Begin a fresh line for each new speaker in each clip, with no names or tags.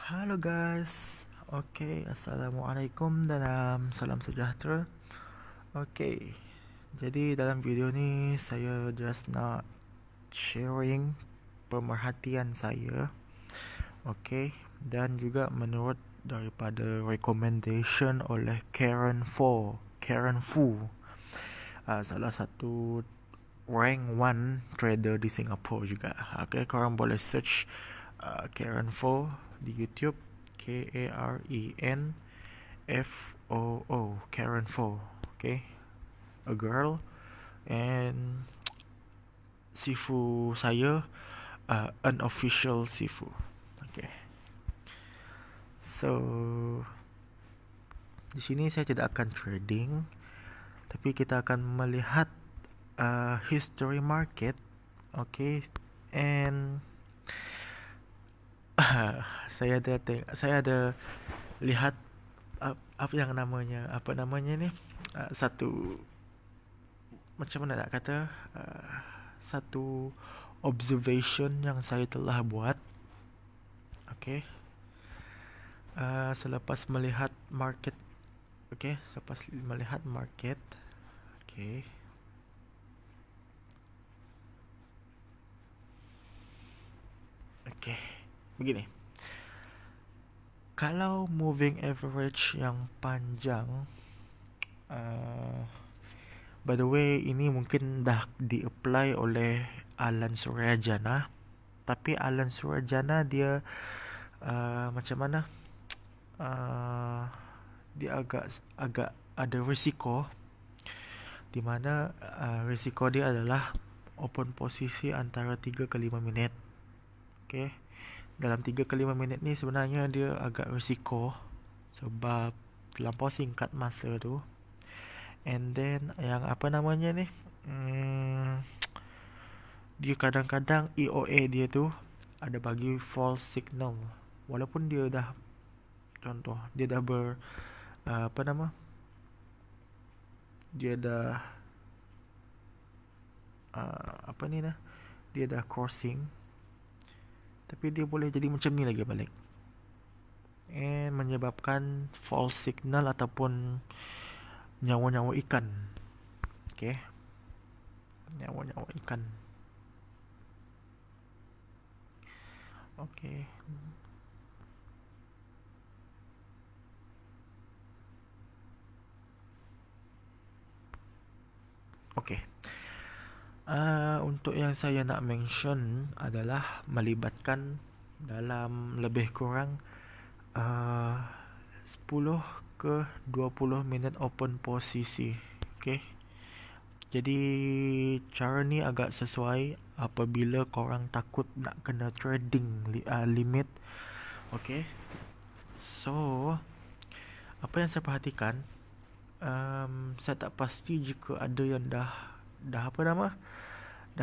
Halo guys, oke, assalamualaikum dan salam sejahtera. Oke, jadi dalam video ni saya just nak sharing pemerhatian saya, oke, dan juga menurut daripada recommendation oleh Karen Fu, salah satu rank 1 trader di Singapura juga. Oke, korang boleh search Karen Fu di YouTube, KARENFOO, Karen Fu. Okay, a girl, and sifu saya unofficial sifu. Okay, so di sini saya tidak akan trading, tapi kita akan melihat history market. Okay, and saya ada lihat apa namanya ni, satu, macam mana nak kata, satu observation yang saya telah buat. Okay, selepas melihat market. Okay, selepas melihat market. Okay, begini. Kalau moving average yang panjang, by the way, ini mungkin dah di-apply oleh Alan Suryajana. Tapi Alan Suryajana dia macam mana? Dia agak ada risiko, di mana risiko dia adalah open posisi antara 3 ke 5 minit. Okay, dalam 3 ke 5 minit ni sebenarnya dia agak risiko sebab terlampau singkat masa tu. And then yang apa namanya ni, dia kadang-kadang EOA dia tu ada bagi false signal, walaupun dia dah, contoh, dia dah dia dah dia dah crossing, tapi dia boleh jadi macam ni lagi balik, and menyebabkan false signal ataupun nyawa-nyawa ikan. Okay, nyawa-nyawa ikan. Okay, okay. Untuk yang saya nak mention adalah melibatkan dalam lebih kurang 10 ke 20 minit open posisi. Okay, jadi cara ni agak sesuai apabila korang takut nak kena trading limit. Okay, so apa yang saya perhatikan, saya tak pasti jika ada yang dah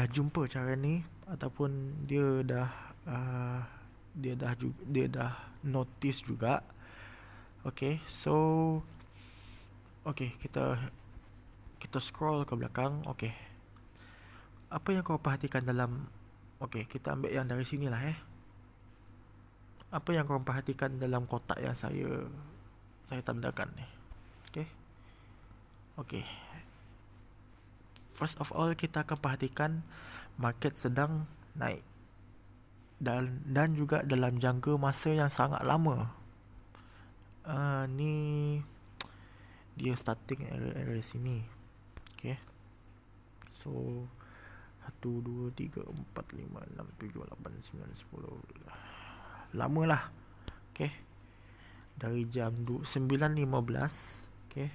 jumpa cara ni, ataupun dia dah notice juga. Okay, so okay, kita scroll ke belakang. Okay, apa yang kau perhatikan dalam, okay, kita ambil yang dari sini lah. Apa yang kau perhatikan dalam kotak yang saya tandakan ni? Okay, first of all, kita akan perhatikan market sedang naik dan juga dalam jangka masa yang sangat lama. Ni dia starting area sini. Okay, so 1, 2, 3, 4, 5, 6, 7, 8, 9, 10. Lama lah. Okay, dari jam 9.15, okay,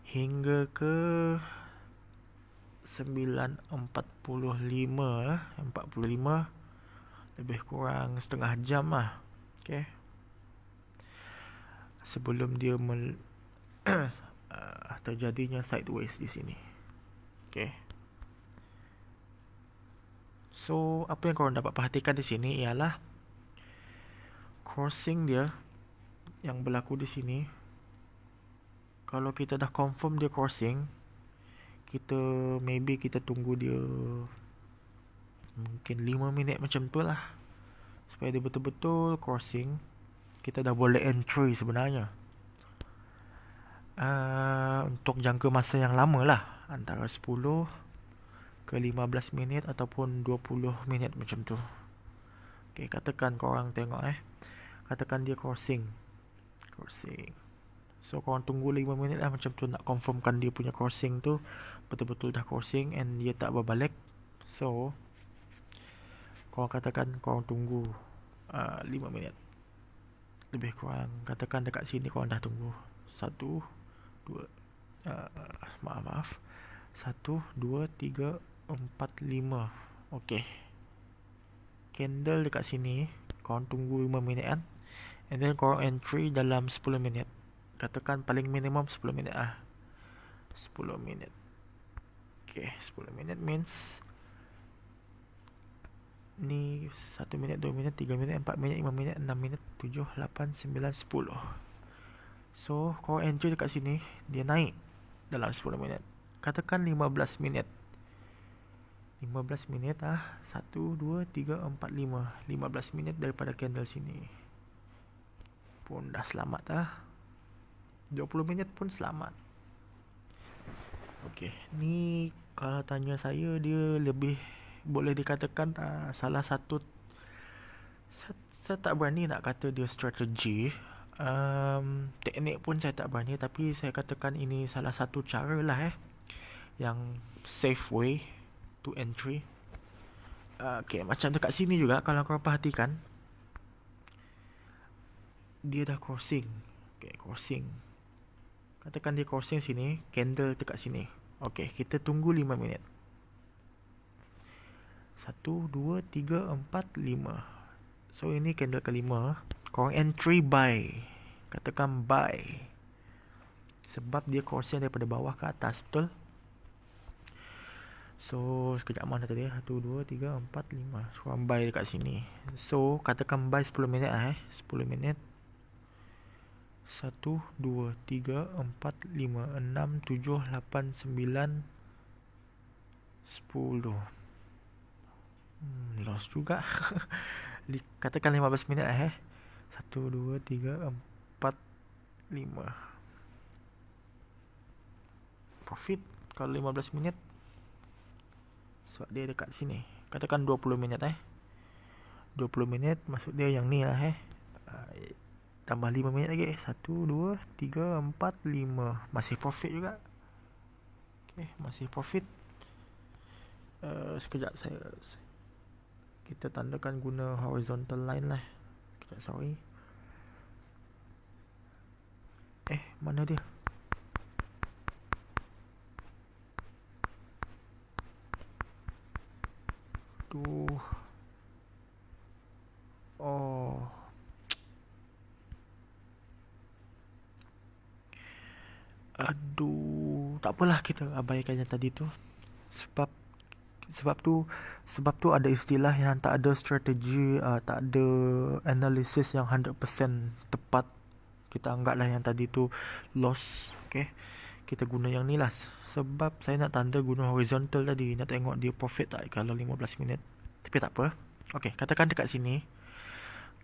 hingga ke 9.45, lebih kurang setengah jam lah. Okay, sebelum dia terjadinya sideways di sini. Okay, so apa yang korang dapat perhatikan di sini ialah crossing dia yang berlaku di sini. Kalau kita dah confirm dia crossing, maybe kita tunggu dia mungkin 5 minit macam tu lah, supaya dia betul-betul crossing. kita dah boleh entry sebenarnya. Untuk jangka masa yang lama lah, antara 10 ke 15 minit ataupun 20 minit macam tu. Okay, katakan korang tengok katakan dia crossing. So korang tunggu 5 minit lah macam tu, nak confirmkan dia punya crossing tu betul-betul dah crossing and dia tak berbalik. So korang katakan korang tunggu 5 minit lebih kurang. Katakan dekat sini korang dah tunggu 1, 2 maaf 1, 2, 3, 4, 5. Okay, candle dekat sini korang tunggu 5 minit kan, and then korang entry dalam 10 minit. Katakan paling minimum 10 minit 10 minit. Okay, 10 minit means ni 1 minit, 2 minit, 3 minit, 4 minit, 5 minit, 6 minit, 7, 8, 9, 10. So korang entry dekat sini, dia naik dalam 10 minit. Katakan 15 minit. 15 minit 1, 2, 3, 4, 5. 15 minit daripada candle sini pun dah selamat 20 minit pun selamat. Okay, ni kalau tanya saya, dia lebih boleh dikatakan salah satu, saya tak berani nak kata dia strategi, teknik pun saya tak berani, tapi saya katakan ini salah satu cara lah yang safe way to entry. Okay, macam dekat sini juga kalau korang perhatikan, dia dah crossing. Okay, crossing. Katakan dia crossing sini, candle dekat sini. Okay, kita tunggu 5 minit. 1, 2, 3, 4, 5. So ini candle kelima. Korang entry buy. Katakan buy, sebab dia crossing daripada bawah ke atas, betul? So sekejap mana tadi 1, 2, 3, 4, 5. So korang buy dekat sini. So katakan buy 10 minit 10 minit. 1, 2, 3, 4, 5, 6, 7, 8, 9, 10. Lost juga. Katakan 15 minit 1, 2, 3, 4, 5. Profit kalau 15 minit. Sebab dia dekat sini. Katakan 20 minit 20 minit maksud dia yang ni lah tambah 5 minit lagi. 1, 2, 3, 4, 5. Masih profit juga. Okay, masih profit. Sekejap kita tandakan guna horizontal line lah. Sekejap, sorry. Mana dia? Tuh. Oh. Aduh, tak apalah, kita abaikan yang tadi tu. Sebab tu ada istilah yang tak ada strategi, tak ada analisis yang 100% tepat. Kita anggaplah yang tadi tu loss. Okay, kita guna yang ni lah. Sebab saya nak tanda guna horizontal tadi, nak tengok dia profit tak kalau 15 minit. Tapi tak apa. Okay, katakan dekat sini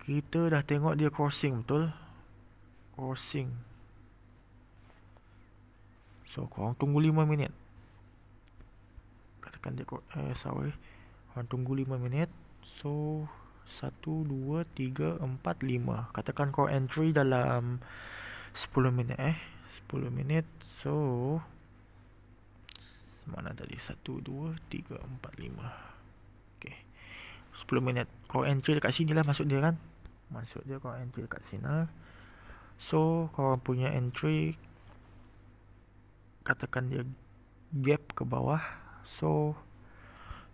kita dah tengok dia crossing, betul? Crossing. So korang tunggu 5 minit. Katakan dia korang tunggu 5 minit. So 1, 2, 3, 4, 5. Katakan korang entry dalam 10 minit 10 minit. So mana tadi? 1, 2, 3, 4, 5. Okay, 10 minit. Korang entry dekat sini lah, maksud dia kan? Maksud dia korang entry dekat sini. So korang punya entry, katakan dia gap ke bawah. So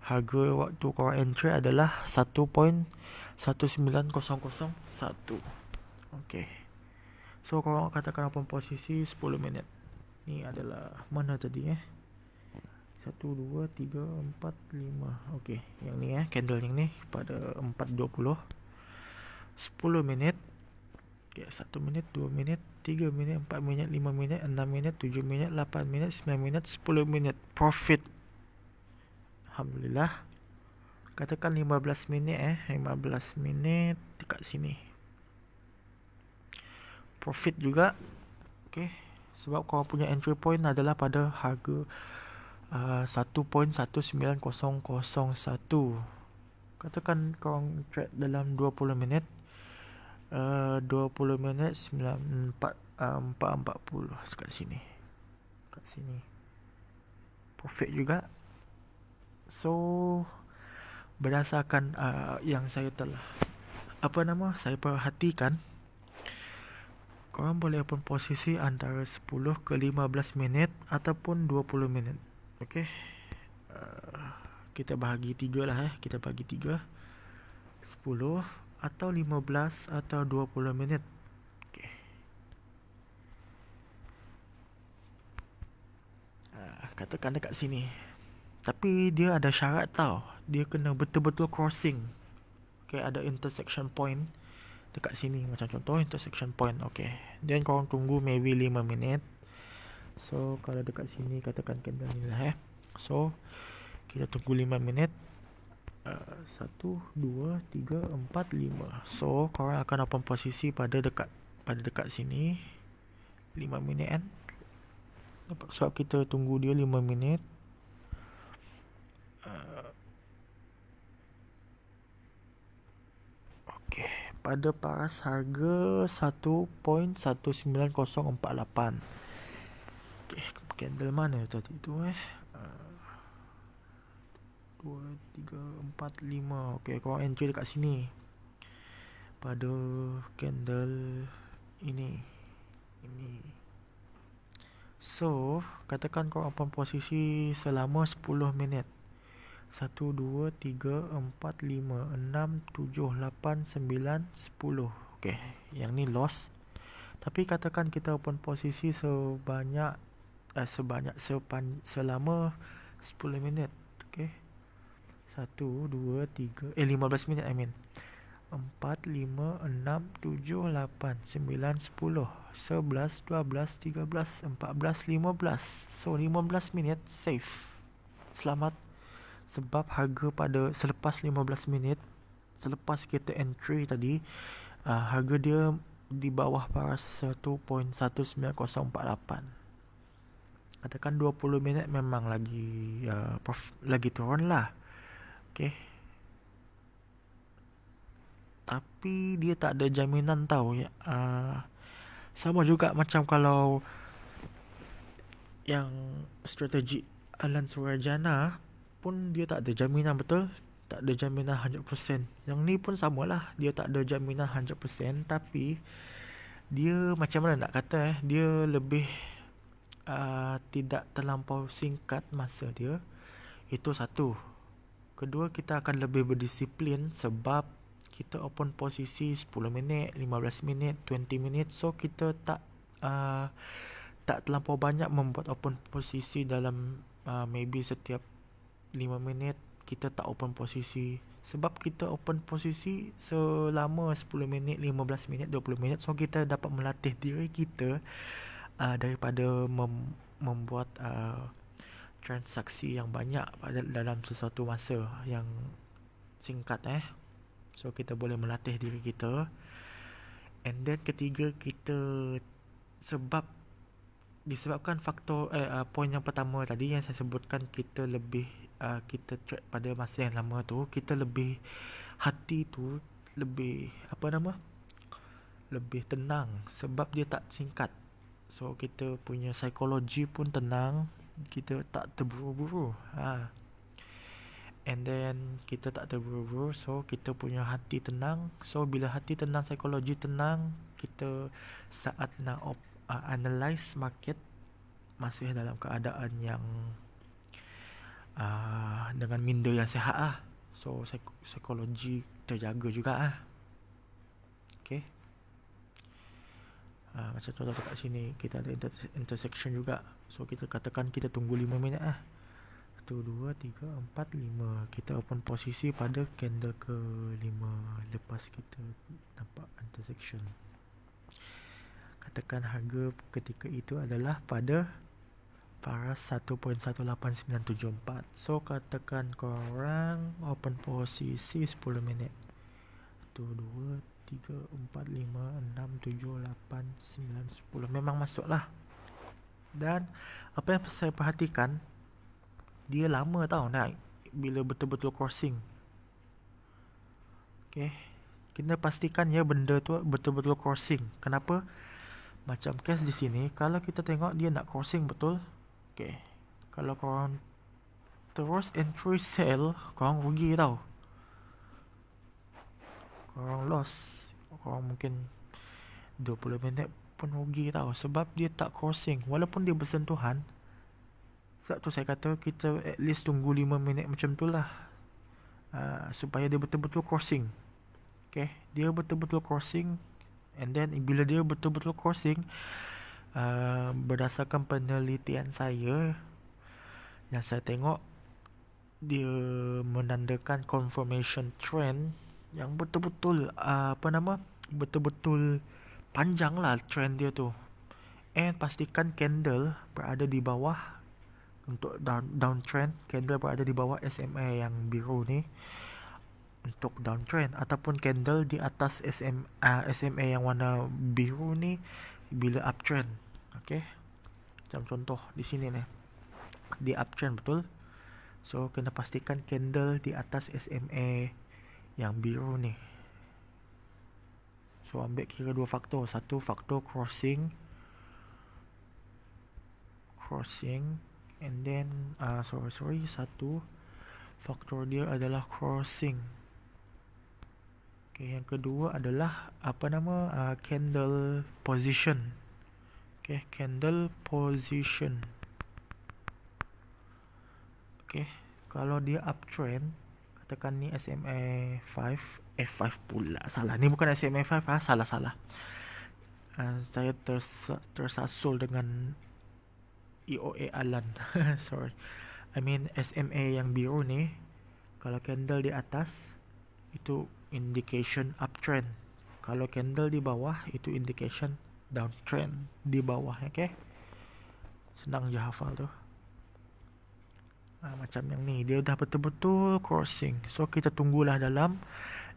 harga waktu korang entry adalah 1.19001. Okay, so korang katakan open posisi 10 minit. Ni adalah mana tadi 1, 2, 3, 4, 5. Okay, yang ni candle yang ni pada 4.20. 10 minit. Okay, 1 minit, 2 minit, 3 minit, 4 minit, 5 minit, 6 minit, 7 minit, 8 minit, 9 minit, 10 minit. Profit, alhamdulillah. Katakan 15 minit 15 minit dekat sini. profit juga. Okay, sebab korang punya entry point adalah pada harga 1.19001. Katakan korang trade dalam 20 minit, 20 minit 440 kat sini. Profit juga. So berdasarkan yang saya telah saya perhatikan, korang boleh open posisi antara 10 ke 15 minit ataupun 20 minit. Okay, kita bahagi 3 lah. Kita bagi 3, 10 atau 15 atau 20 minit. Okay. Katakan dekat sini. Tapi dia ada syarat tau. Dia kena betul-betul crossing. Okay, ada intersection point dekat sini. Macam contoh intersection point. Okay, then korang tunggu maybe 5 minit. So kalau dekat sini katakan candle ni lah So kita tunggu 5 minit. 1, 2, 3, 4, 5. So korang akan open posisi pada dekat sini 5 minit kan. Sebab kita tunggu dia 5 minit. Okay, pada paras harga 1.19048. Okay, candle mana tadi tu 2, 3, 4, 5. Okay, korang entry dekat sini pada candle ini. So katakan korang open posisi selama 10 minit. 1, 2, 3, 4, 5, 6, 7, 8, 9, 10. Okay, yang ni loss. Tapi katakan kita open posisi selama 10 minit. Okay, 1, 2, 3 15 minit 4, 5, 6, 7, 8, 9, 10, 11, 12, 13, 14, 15. So 15 minit safe. Selamat. Sebab harga pada selepas 15 minit, selepas kita entry tadi, harga dia di bawah paras 1.19048. Katakan 20 minit memang lagi turun lah. Okay, tapi dia tak ada jaminan tau ya. Sama juga macam kalau yang strategi Alan Surajana pun dia tak ada jaminan, betul? Tak ada jaminan 100%. Yang ni pun samalah, dia tak ada jaminan 100%. Tapi dia macam mana nak kata dia lebih tidak terlampau singkat masa dia. Itu satu. Kedua, kita akan lebih berdisiplin sebab kita open posisi 10 minit, 15 minit, 20 minit. So kita tak terlampau banyak membuat open posisi dalam maybe setiap 5 minit kita tak open posisi. Sebab kita open posisi selama 10 minit, 15 minit, 20 minit. So kita dapat melatih diri kita daripada membuat transaksi yang banyak dalam sesuatu masa yang singkat. So kita boleh melatih diri kita. And then ketiga, kita disebabkan faktor poin yang pertama tadi yang saya sebutkan, kita lebih kita trade pada masa yang lama tu, kita lebih hati tu lebih lebih tenang sebab dia tak singkat. So kita punya psikologi pun tenang, kita tak terburu-buru. And then kita tak terburu-buru, so kita punya hati tenang. So bila hati tenang, psikologi tenang, kita saat nak analyze market masih dalam keadaan yang dengan minda yang sihat So psikologi terjaga juga Okay. Macam contoh kat sini kita ada intersection juga. So kita katakan kita tunggu 5 minit 1, 2, 3, 4, 5. Kita open posisi pada candle ke 5 lepas kita nampak intersection. Katakan harga ketika itu adalah pada paras 1.18974. So katakan korang open posisi 10 minit. 1, 2, 3, 4, 5, 6, 7, 8, 9, 10. Memang masuk lah. Dan apa yang saya perhatikan, dia lama tau naik bila betul-betul crossing. Okay, kita pastikan ya benda tu betul-betul crossing. Kenapa? Macam case di sini, kalau kita tengok dia nak crossing betul. Okay, kalau korang terus entry sell, korang rugi tau. Korang loss. Korang mungkin 20 minit pun rugi tau. Sebab dia tak crossing. Walaupun dia bersentuhan, sebab tu saya kata kita at least tunggu 5 minit macam tu lah, supaya dia betul-betul crossing. Okay, dia betul-betul crossing. And then bila dia betul-betul crossing, berdasarkan penelitian saya, yang saya tengok, dia menandakan confirmation trend yang betul-betul betul-betul panjang lah trend dia tu. And pastikan candle berada di bawah. Untuk downtrend, candle berada di bawah SMA yang biru ni untuk downtrend, ataupun candle di atas SMA yang warna biru ni bila uptrend. Okay, macam contoh di sini ni, di uptrend betul. So kena pastikan candle di atas SMA yang biru ni. So ambil kira dua faktor. Satu faktor crossing, and then satu faktor dia adalah crossing. Okay, yang kedua adalah candle position. Okay, candle position. Okay, kalau dia uptrend, katakan ni SMA 5, F5 pula, salah, ni bukan SMA 5, salah. Saya tersasul dengan EOA Alan. Sorry, I mean SMA yang biru ni, kalau candle di atas itu indication uptrend. Kalau candle di bawah itu indication downtrend di bawah. Okay, senang je hafal tu. Macam yang ni, dia dah betul-betul crossing. So kita tunggulah dalam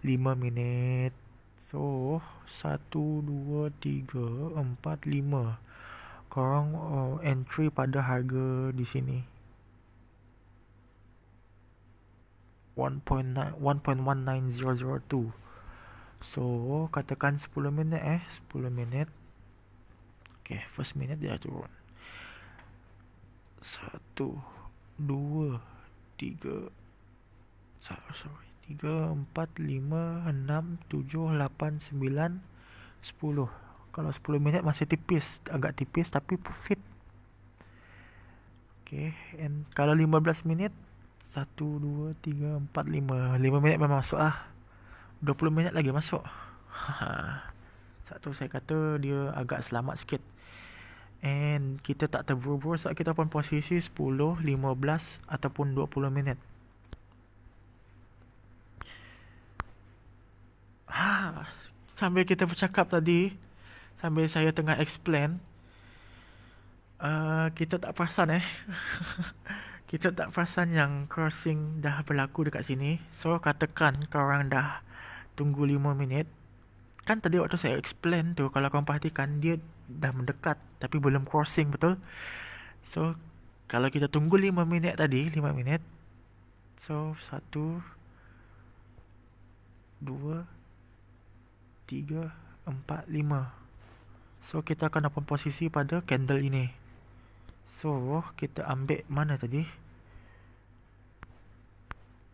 5 minit. So 1, 2, 3, 4, 5. Korang entry pada harga di sini 1.1902. So katakan 10 minit 10 minit. Okay, first minute dia turun. 1, 2, 3, 3, 4, 5, 6, 7, 8, 9, 10. Kalau 10 minit masih tipis, agak tipis tapi profit. Okay, and kalau 15 minit, 1, 2, 3, 4, 5 minit memang masuk lah. 20 minit lagi masuk. Satu saya kata dia agak selamat sikit. And kita tak terburu-buru sebab kita pun posisi 10, 15 ataupun 20 minit. Sambil kita bercakap tadi, sambil saya tengah explain, kita tak perasan kita tak perasan yang crossing dah berlaku dekat sini. So katakan korang dah tunggu 5 minit. Kan tadi waktu saya explain tu, kalau korang perhatikan, dia dah mendekat tapi belum crossing, betul? So kalau kita tunggu 5 minit tadi, 5 minit. So 1, 2, 3, 4, 5. So kita akan dapat posisi pada candle ini. So kita ambil mana tadi?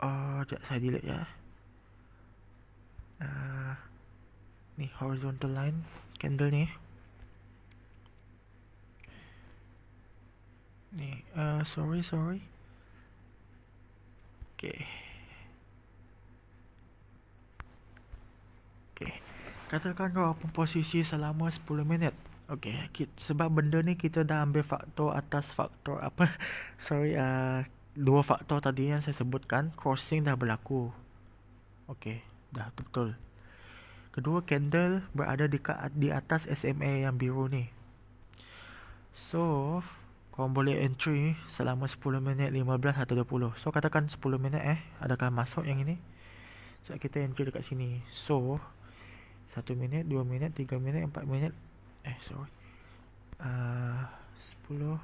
Sekejap saya delete ya. Ni horizontal line candle ni. Ni sorry. Okay. Katakan kau posisi selama 10 minit. Okay, sebab benda ni kita dah ambil faktor atas faktor dua faktor tadi yang saya sebutkan. Crossing dah berlaku. Okay, dah betul. Kedua, candle berada di atas SMA yang biru ni. So korang boleh entry selama 10 minit, 15 atau 20. So katakan 10 minit adakah masuk yang ini? So kita entry dekat sini. So 1 minit, 2 minit, 3 minit, 4 minit. Sorry. 10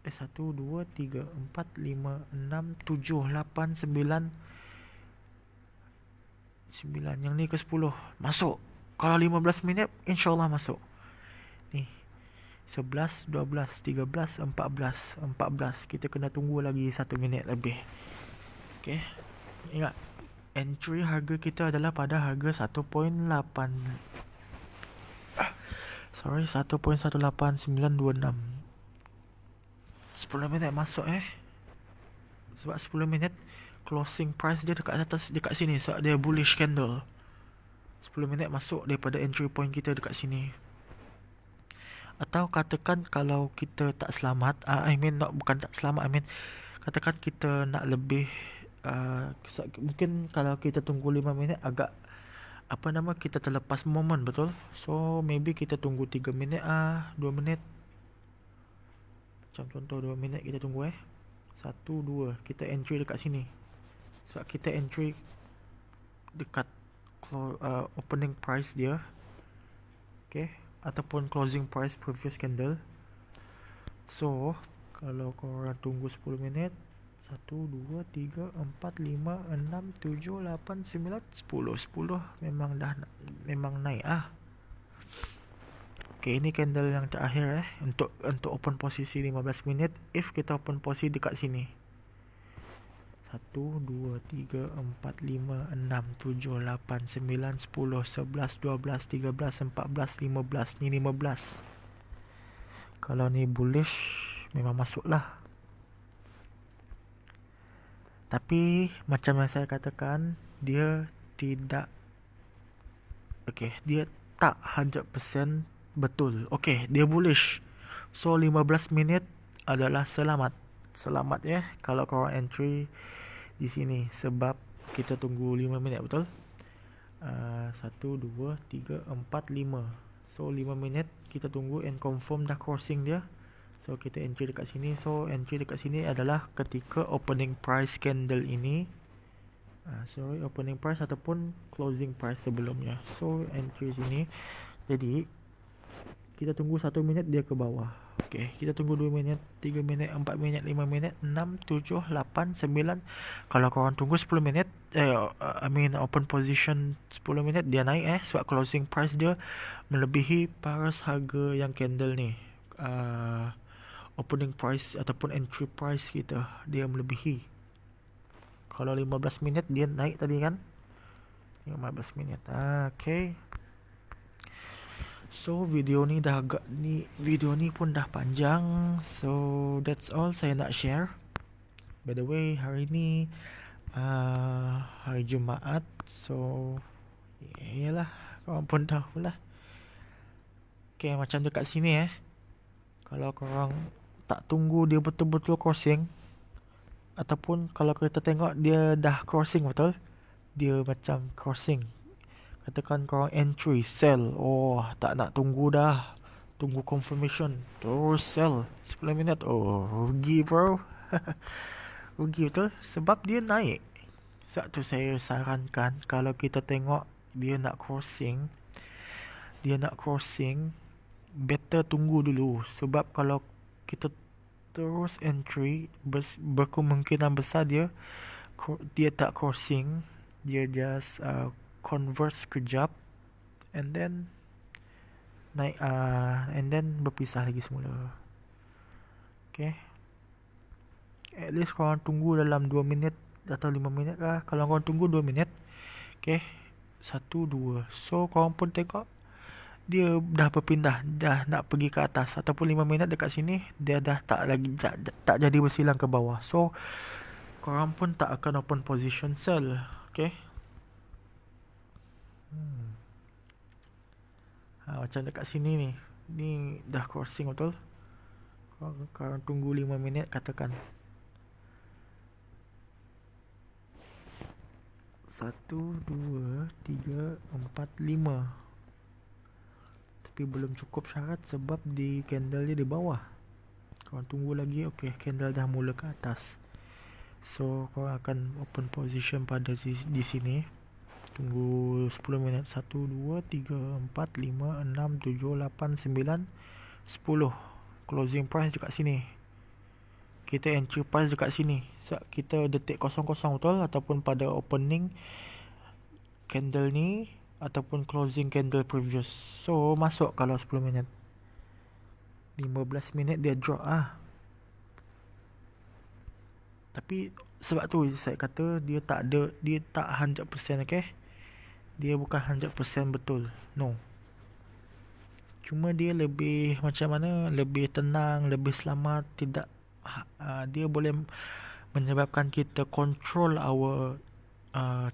1 2 3 4 5 6 7 8 9 9. Yang ni ke 10. Masuk. Kalau 15 minit InsyaAllah masuk. Ni 11, 12, 13, 14. 14. Kita kena tunggu lagi 1 minit lebih. Okay. Ingat, entry harga kita adalah pada harga 1.8 Sorry, 1.18926. 10 minit masuk sebab 10 minit closing price dia dekat atas, dekat sini, sebab dia bullish candle. 10 minit masuk daripada entry point kita dekat sini. Atau katakan kalau kita tak selamat, bukan tak selamat, katakan kita nak lebih, mungkin kalau kita tunggu 5 minit agak kita terlepas moment, betul? So maybe kita tunggu 3 minit 2 minit. Macam contoh 2 minit kita tunggu 1, 2. Kita entry dekat sini. Sebab kita entry dekat opening price dia. Okay. Ataupun closing price previous candle. So kalau korang tunggu 10 minit, 1, 2, 3, 4, 5, 6, 7, 8, 9, 10 memang naik Okay, ini candle yang terakhir untuk open posisi 15 minit. If kita open posisi dekat sini 1, 2, 3, 4, 5, 6, 7, 8, 9, 10, 11, 12, 13, 14, 15. Ni 15. Kalau ni bullish memang masuklah. Tapi macam yang saya katakan, dia tidak, dia tak 100% betul. Dia bullish. So 15 minit adalah selamat kalau korang entry di sini, sebab kita tunggu 5 minit, betul? 1, 2, 3, 4, 5. So 5 minit kita tunggu and confirm dah crossing dia. So kita entry dekat sini. So entry dekat sini adalah ketika opening price candle ini, opening price ataupun closing price sebelumnya. So entry sini. Jadi kita tunggu 1 minit dia ke bawah. Kita tunggu 2 minit, 3 minit, 4 minit, 5 minit, 6, 7, 8, 9. Kalau korang tunggu 10 minit, open position 10 minit, dia naik sebab closing price dia melebihi paras harga yang candle ni. Opening price ataupun entry price kita, dia melebihi. Kalau 15 minit dia naik tadi kan, 15 minit. Okay. So video ni pun dah panjang. So that's all saya nak share. By the way, hari ni hari Jumaat. So yalah, korang pun tahulah. Okay, macam dekat sini kalau korang tak tunggu dia betul-betul crossing, ataupun kalau kita tengok dia dah crossing, betul? Dia macam crossing. Katakan korang entry, sell. Tak nak tunggu dah. Tunggu confirmation. Terus sell 10 minit. Rugi bro. Rugi, betul? Sebab dia naik. Sebab tu saya sarankan, kalau kita tengok dia nak crossing, better tunggu dulu. Sebab kalau kita terus entry, berkemungkinan besar dia tak crossing. Dia just convert sekejap and then naik, and then berpisah lagi semula. At least korang tunggu dalam 2 minit atau 5 minit lah. Kalau korang tunggu 2 minit, 1, 2. So korang pun tengok dia dah berpindah, dah nak pergi ke atas, ataupun 5 minit dekat sini dia dah tak jadi bersilang ke bawah. So korang pun tak akan open position sell. Macam dekat sini ni dah crossing, betul? Korang tunggu 5 minit katakan. 1, 2, 3, 4, 5. Tapi belum cukup syarat sebab di candle dia di bawah. Korang tunggu lagi. Candle dah mula ke atas. So korang akan open position pada di sini. Tunggu 10 minit. 1, 2, 3, 4, 5, 6, 7, 8, 9, 10. Closing price dekat sini. Kita entry price dekat sini. Kita detik 00 betul, ataupun pada opening candle ni, ataupun closing candle previous. So masuk kalau 10 minit. 15 minit dia drop Tapi sebab tu saya kata dia tak 100%, okay? Dia bukan 100% betul. No. Cuma dia lebih macam mana, lebih tenang, lebih selamat, tidak dia boleh menyebabkan kita control our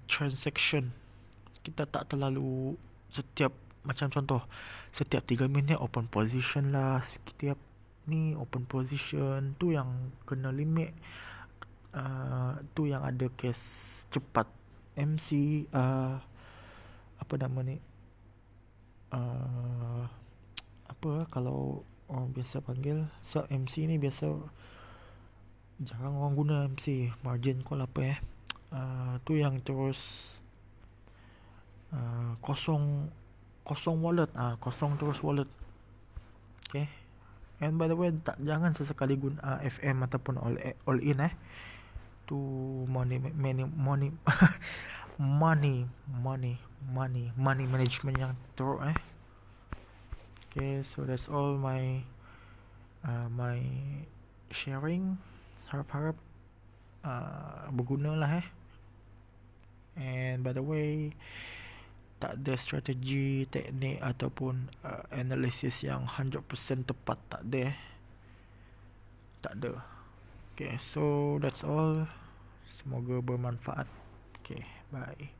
transaction. Kita tak terlalu setiap, macam contoh, setiap 3 minit open position lah, setiap ni open position, tu yang kena limit. Tu yang ada case cepat MC, apa nama ni, apa kalau orang biasa panggil. So MC ni biasa jarang orang guna MC, margin call apa tu yang terus kosong wallet, kosong terus wallet. Okay. And by the way, jangan sesekali guna FM ataupun all in tu money management yang teruk Okay, so that's all my sharing. Harap-harap berguna lah And by the way, tak ada strategi, teknik ataupun analisis yang 100% tepat. Tak ada Okay, so that's all. Semoga bermanfaat. Okay, bye.